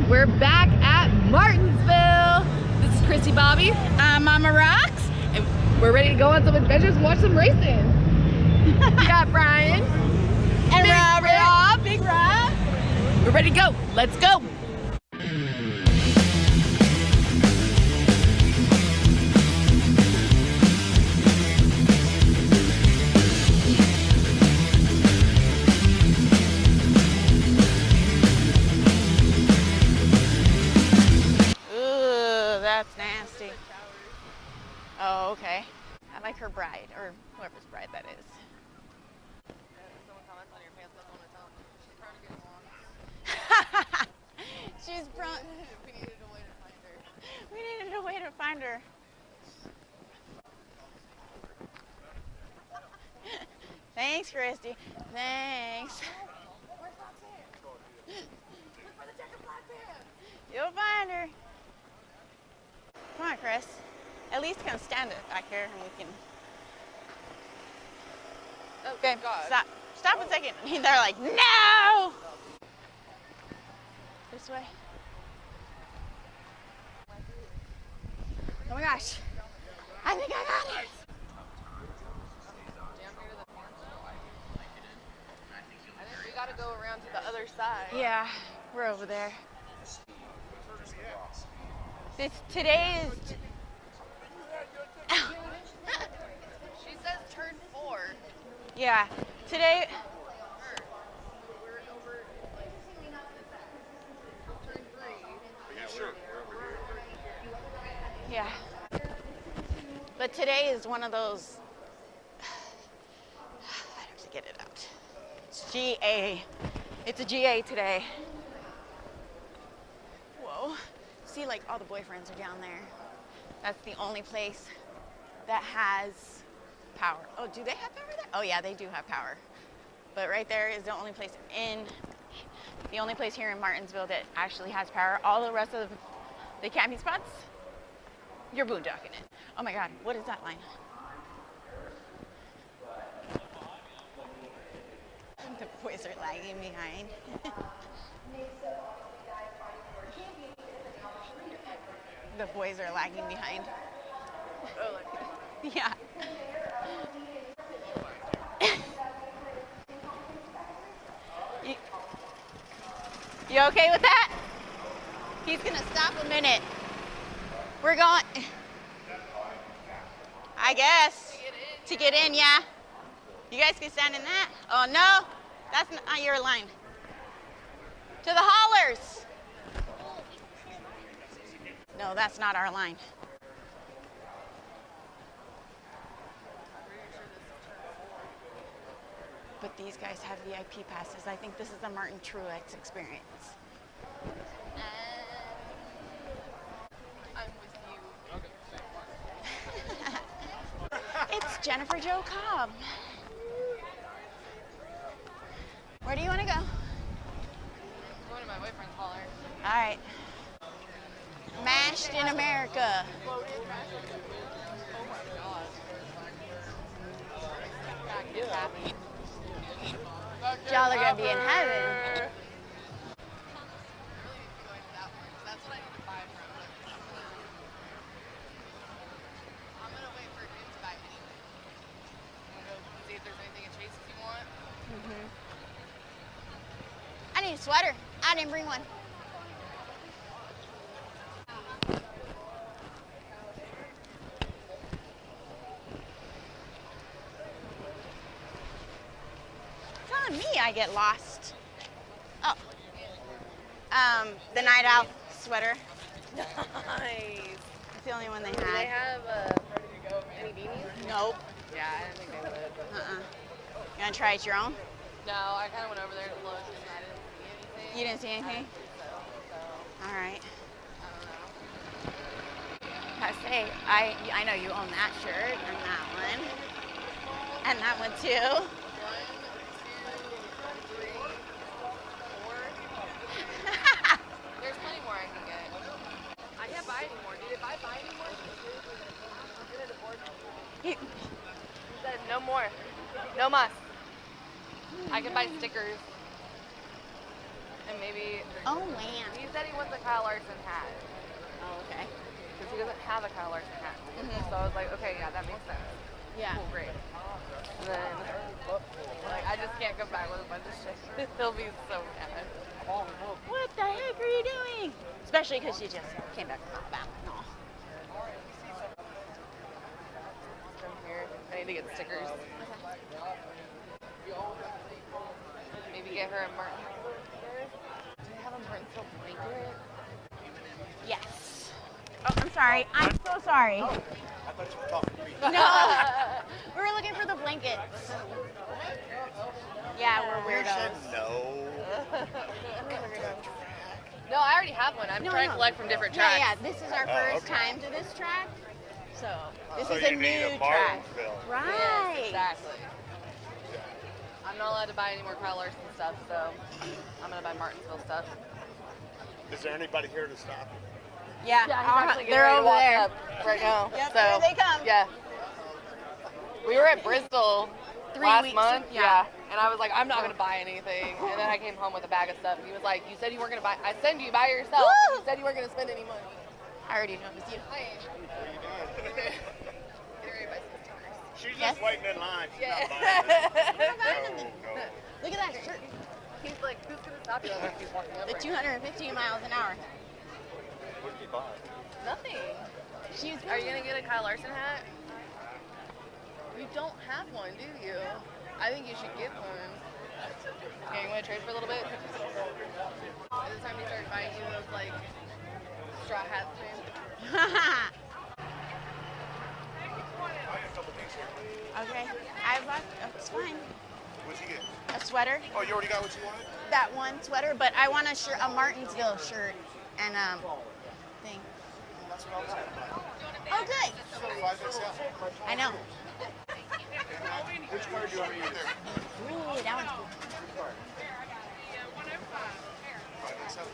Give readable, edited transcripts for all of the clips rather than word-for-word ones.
We're back at Martinsville. This is Christy Bobby. I'm Mama Rocks. And we're ready to go on some adventures and watch some racing. We got Brian. And Rob. Big Rob. We're ready to go. Let's go. That's nasty. Oh, okay. I like her bride, or whoever's bride that is. She's front. We needed a way to find her. We needed a way to find her. Thanks, Christy. Thanks. Look for the checkered black van. You'll find her. Come on, Chris. At least come stand it back here and we can. Okay, stop. Stop a second. They're like, no! This way. Oh my gosh. I think I got it. I think we gotta go around to the other side. Yeah, we're over there. Today is. She says turn 4. Yeah, today. We're over. Turn 3. Yeah. But today is one of those. I have to get it out. It's GA. It's a GA today. Whoa. See, like, all the boyfriends are down there. That's the only place that has power. Oh, do they have power there? Oh yeah, they do have power. But right there is the only place here in Martinsville that actually has power. All the rest of the camping spots, you're boondocking it. Oh my God, what is that line? The boys are lagging behind. The boys are lagging behind. Oh, Yeah. You okay with that? He's gonna stop a minute. We're going. I guess. To get in, yeah. You guys can stand in that. Oh no, that's not your line. To the haulers. No, that's not our line. But these guys have VIP passes. I think this is the Martin Truex experience. I'm with you. It's Jennifer Jo Cobb. Where do you want to go? I'm going to my boyfriend's hauler. All right. Mashed in America. Oh my God. Y'all are gonna be in heaven. That's what I need to buy from. I'm gonna wait for him to buy anyway. I'm gonna go see if there's anything at Chase's you want. I need a sweater. I didn't bring one. Me, I get lost. Oh. The Night Owl sweater. Nice. It's the only one they Do they had. have any beanies? Nope. Yeah, I didn't think they would. You want to try it your own? No, I kind of went over there to look and I didn't see anything. You didn't see anything? So, All right. I don't know. I say, I know you own that shirt and that one. And that one too. 4. There's plenty more I can get. I can't buy anymore. If I buy anymore, I'm gonna divorce him. He said no more. No mas. I can buy stickers and and maybe. Oh man. He said he wants a Kyle Larson hat. Oh, okay. Because he doesn't have a Kyle Larson hat. So I was like, okay, yeah, that makes sense. Yeah. Cool, great. And then, like, I just can't come back with a bunch of shit. He'll be so mad. What the heck are you doing? Especially because you just came back from Alabama and all. From here, I need to get stickers. Maybe get her a Martinsville sticker. Do they have a Martinsville blanket? Yes. Oh, I'm sorry. I'm so sorry. I thought you were talking to me. No. We were looking for the blankets. Yeah, we're You weirdos. said no. No, I already have one. I'm trying to collect from different tracks. Yeah, this is our first okay. time to this track. So this So is a you need new a track. Martinsville. Right. Yes, exactly. I'm not allowed to buy any more Kyle Larson stuff, so I'm gonna buy Martinsville stuff. Is there anybody here to stop you? Yeah, Yeah, he's actually getting they're ready to over walk there. up right now. Yep, so, there they come. Yeah. We were at Bristol 3 last weeks, month. yeah. And I was like, I'm not gonna buy anything. And then I came home with a bag of stuff. And he was like, you said you weren't gonna buy. I said you buy yourself. Woo! You said you weren't gonna spend any money. I already know it was you. She's Yes. just waiting in line. She's Yeah. not buying We're not buying it. them. No, no. Look at that shirt. He's like, who's gonna stop you? I was like, he's walking up The right 250 miles an hour. What did you buy? now. Nothing. She's Are you gonna get a Kyle Larson hat? You don't have one, do you? I think you should get one. Okay, you wanna trade for a little bit? By the time you start buying you those like straw hats, man. Okay. I bought. Oh, it's fine. What'd you get? A sweater. Oh, you already got what you wanted? That one sweater, but I want a shirt, a Martinsville shirt, and thing. That's what I was talking about. Oh, good. So 5XL. I know. Which card do you want me to use? Ooh, that one's cool. 5XL.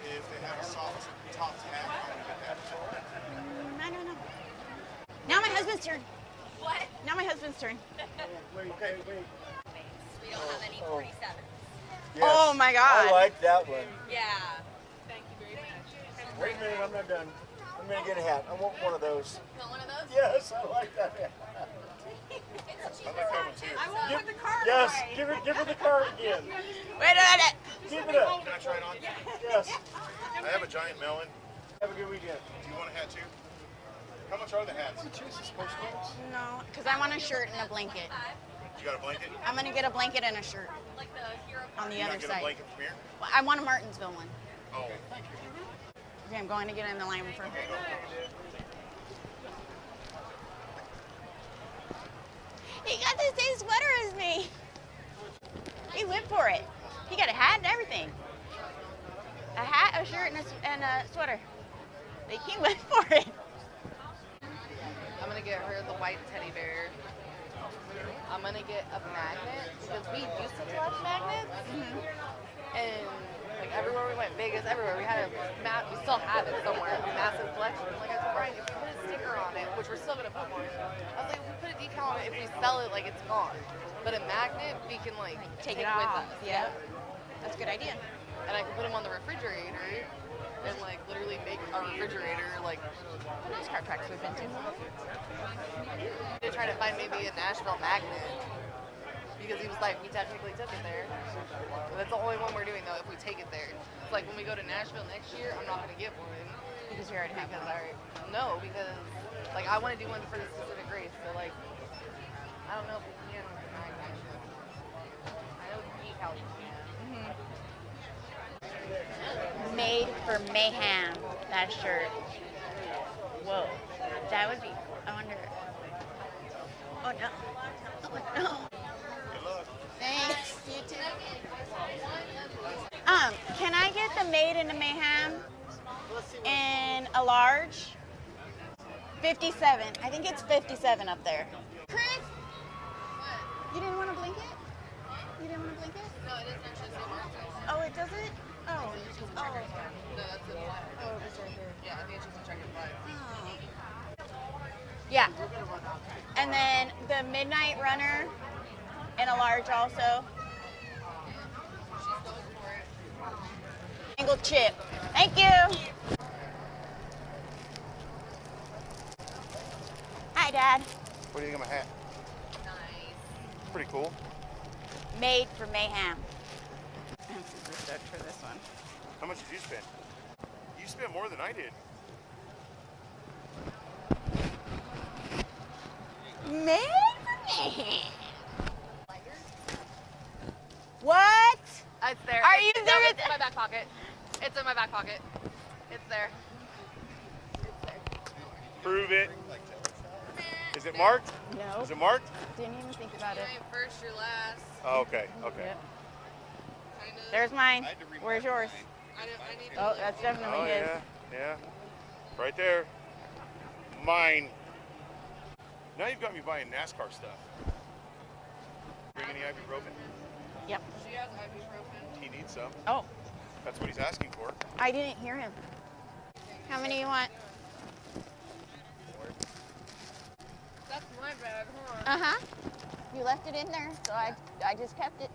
If they have a soft top hat, I'm gonna get that. I don't know. Now my husband's turn. What? Now my husband's turn. Okay, wait. We don't have any 47. Yes. Oh my God. I like that one. Yeah. Thank you very much. Wait a minute, I'm not done. I'm gonna get a hat. I want one of those. Want one of those? Yes, I like that hat. It's I like that one too. I won't put the card Yes, away. give her the card again. Wait a minute. Give it up. Can I try it on? Yes. I have a giant melon. Have a good weekend. Do you want a hat too? How much are the hats? Jesus, postcards. No, because I want a shirt and a blanket. You got a blanket? I'm gonna get a blanket and a shirt Like the hero. on the You're other not getting a side. blanket from here? Well, I want a Martinsville one. Oh, thank you. Okay, I'm going to get in the line for. He got the same sweater as me. He went for it. He got a hat and everything. A hat, a shirt, and a sweater. Like, he went for it. I'm gonna get her the white teddy bear. I'm gonna get a magnet because we used to collect magnets, and like everywhere we went, Vegas, everywhere we had we still have it somewhere, a massive collection. Like I told Brian, if we put a sticker on it, which we're still gonna put one, I was like, if we put a decal on it, if we sell it, like it's gone. But a magnet, we can like Take it with off. us. Yep. That's a good idea. And I can put them on the refrigerator and like literally make a refrigerator like. The Nascar tracks we've been to. To try to find maybe a Nashville magnet because he was like, we technically took it there. But that's the only one we're doing though. If we take it there, it's like when we go to Nashville next year, I'm not gonna get one Because you already have because one. no, because like I want to do one for the specific race. So like, I don't know if we can. I know decal you can. Made for mayhem, that shirt. Whoa. That would be, I wonder. Oh no. Oh no. Good luck. Thanks. You too. Can I get the Made in the Mayhem in a large? 57. I think it's 57 up there. Chris? You didn't want a blanket? You didn't want a blanket? No, it doesn't actually say Martinsville. Oh, it doesn't? Oh. Oh. No, that's in black. Oh, it was right there. Yeah, I think it's just a checkered flag. Yeah. And then the Midnight Runner in a large also. She's going for it. double chip. Thank you. Hi, Dad. What do you think of my hat? Nice. Pretty cool. Made for mayhem. I'm super stoked for this one. How much did you spend? You spent more than I did. Made for me. What? It's there. Are It's- you no, serious? It's in my back pocket. It's in my back pocket. It's there. Prove it. Is it marked? No. Is it marked? Didn't even think about You it. ain't first, you're last. Oh, okay, okay. Yep. Kind of. There's mine. Where's yours? I need Oh, to that's definitely Oh, his. yeah. Right there. Mine. Now you've got me buying NASCAR stuff. Bring any ibuprofen? Yep. She has ibuprofen. He needs some. Oh, That's what he's asking for. I didn't hear him. How many you want? That's my bag, huh? Uh-huh. You left it in there, so I just kept it.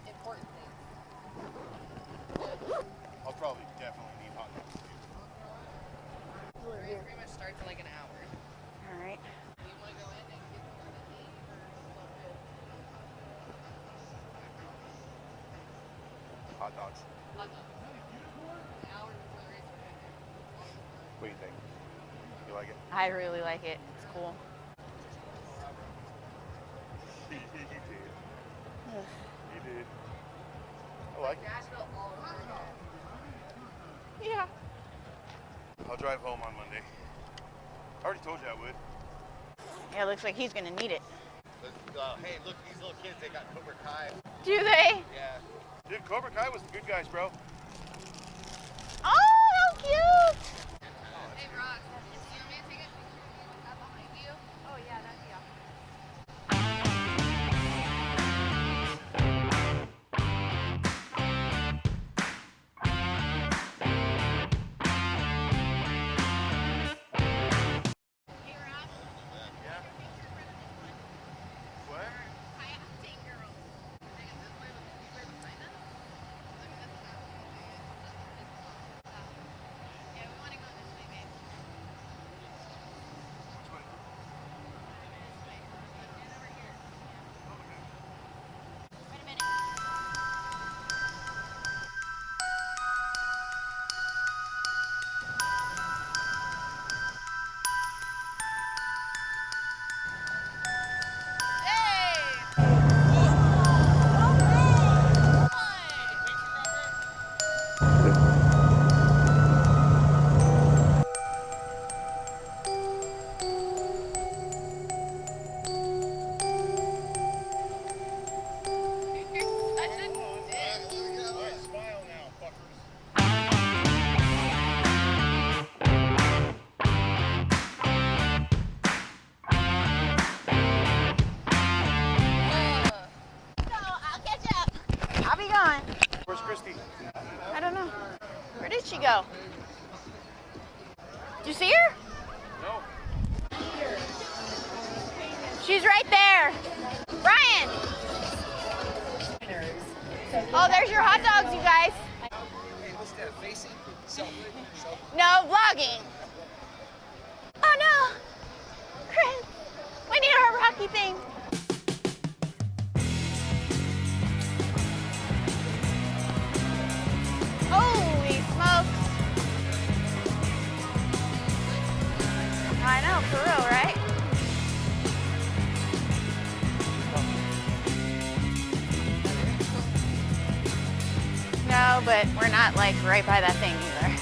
Important things. I'll probably definitely need hot dogs too. Race pretty much starts in like an hour. All right. You want to go in and get something to eat or Hot dogs. hot dogs? An hour before the race we're going. What do you think? You like it? I really like it. It's cool. You did. You did. I like it. Nashville all over again. Yeah. I'll drive home on Monday. I already told you I would. Yeah, it looks like he's gonna need it. Hey, look, these little kids, they got Cobra Kai. Do they? Yeah. Dude, Cobra Kai was the good guys, bro. Oh, how cute! Hey, Ross, you want me to take a picture with that behind you? Oh, yeah, that'd be awesome. What? Alright, smile now, fuckers. I'll catch up. I'll be gone. Where's Christy? I don't know. Where did she go? Did you see her? No. She's right there. Brian! Oh, there's your hot dogs, you guys. Hey, what's that, facing? No, vlogging. Oh no! Chris, we need our Rocky thing. Holy smokes. I know, for real, right? No, but we're not like right by that thing either.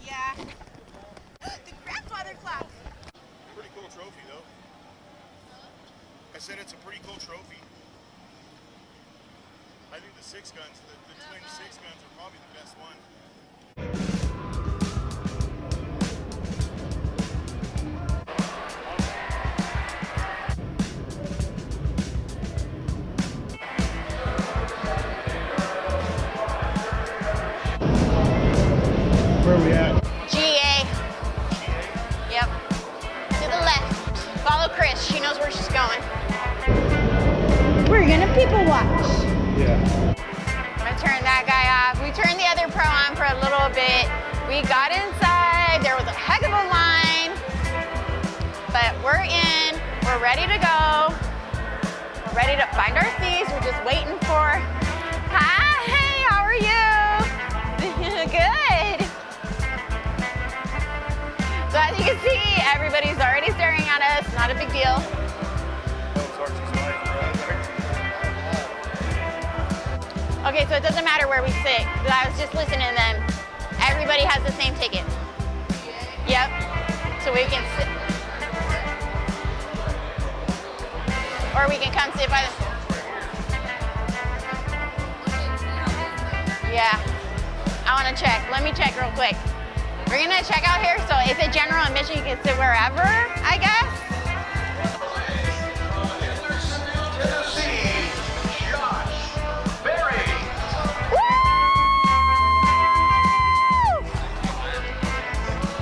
Yeah. The grandfather clock. Pretty cool trophy, though. I said it's a pretty cool trophy. I think the six guns, the twin six guns are probably the best one. follow Chris. She knows where she's going. We're gonna people watch. Yeah. I'm gonna turn that guy off. We turned the other pro on for a little bit. We got inside. There was a heck of a line. But we're in. We're ready to go. We're ready to find our seats. We're just waiting for... Hi, hey, how are you? Good. So as you can see, everybody's already staring at us. Not a big deal. Okay, so it doesn't matter where we sit. I was just listening to them. Everybody has the same ticket. Yep. So we can sit. Or we can come sit by the... Yeah. I want to check. Let me check real quick. We're going to check out here. So if it's general admission, you can sit wherever, I guess.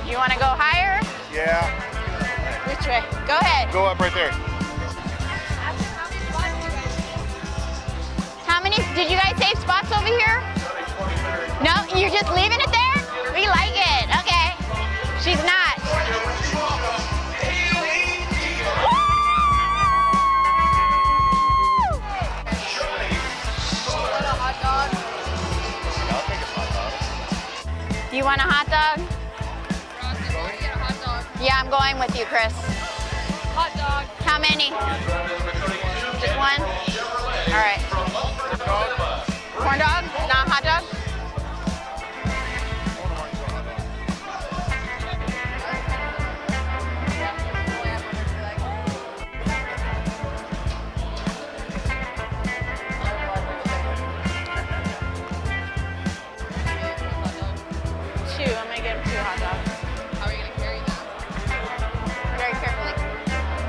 You want to go higher? Yeah. Which way? Go ahead. Go up right there. How many? Did you guys save spots over here? No, you're just leaving it there? We like it. Okay. She's not. Do you want a hot dog? Yeah, I'm going with you, Chris. Hot dog. How many? Just one? All right. Corn dog? Not hot dog? Two. I'm going to get him 2 hot dogs. How are you gonna carry that? Very carefully.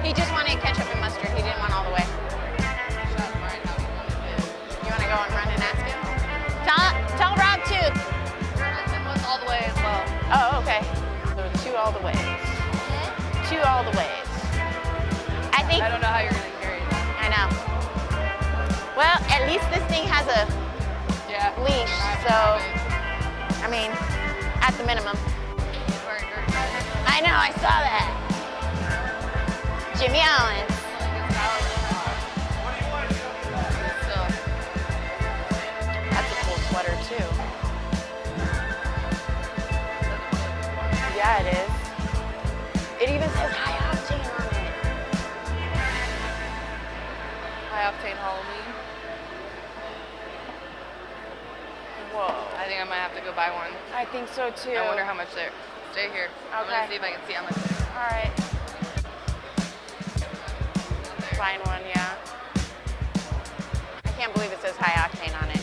He just wanted ketchup and mustard. He didn't want all the way. You want to go and run and ask him? Tell Rob too. And what's all the way as well? Oh, okay. So 2 all the ways. 2 all the ways. I think. I don't know how you're gonna carry that. I know. Well, at least this thing has a Yeah. leash, so I mean, at the minimum. He's wearing dirt pads. I know. I saw that. Jimmy Owens. Still. That's a cool sweater too. Yeah, it is. It even says high octane on it. High octane Halloween. Whoa. I think I might have to go buy one. I think so too. I wonder how much they're. Stay here. I'm Okay. gonna see if I can see how much they're. All right. Find one, yeah. I can't believe it says high octane on it.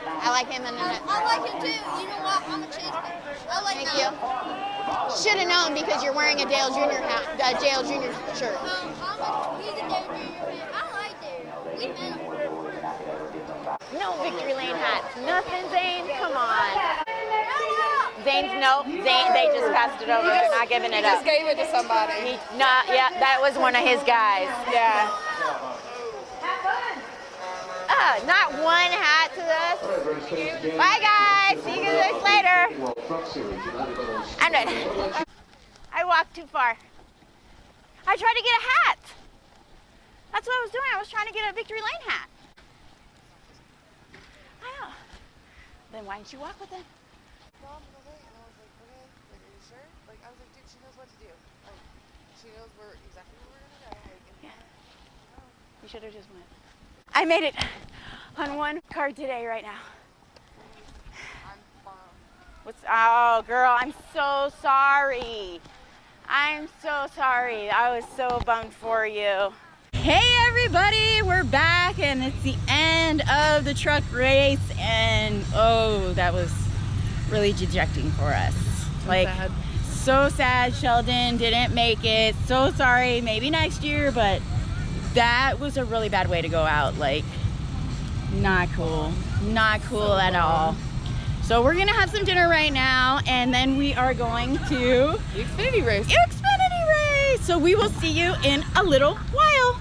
I like him in it. I like him too. You know what? I'm a change. I like Thank him. you. Should have known because you're wearing a Dale Jr. hat, Dale Jr. shirt. He's a Dale Jr. fan. I like Dale. We met him. No victory lane hats. Nothing, Zane. Come on. Zane's nope. Zane, they just passed it over. They're not giving it up. Just gave it to somebody. Yeah, that was one of his guys. Yeah. Not one hat to this. Bye, guys. See you guys later. I'm done. I walked too far. I tried to get a hat. That's what I was doing. I was trying to get a victory lane hat. I know. Then why didn't you walk with them? Mom, and I was like, okay, like, are you sure? Like, I was like, dude, she knows what to do. Like, she knows exactly where we're gonna go. Like, Yeah. You should have just went. I made it on one card today right now. I'm bummed. Oh, girl, I'm so sorry. I'm so sorry. I was so bummed for you. Hey, everybody, we're back, and it's the end of the truck race, and oh, that was really dejecting for us. Like, sad. So sad Sheldon didn't make it. So sorry, maybe next year, but that was a really bad way to go out. Like, not cool. Not cool at all. So we're gonna have some dinner right now, and then we are going to The Xfinity race. Xfinity race. So we will see you in a little while.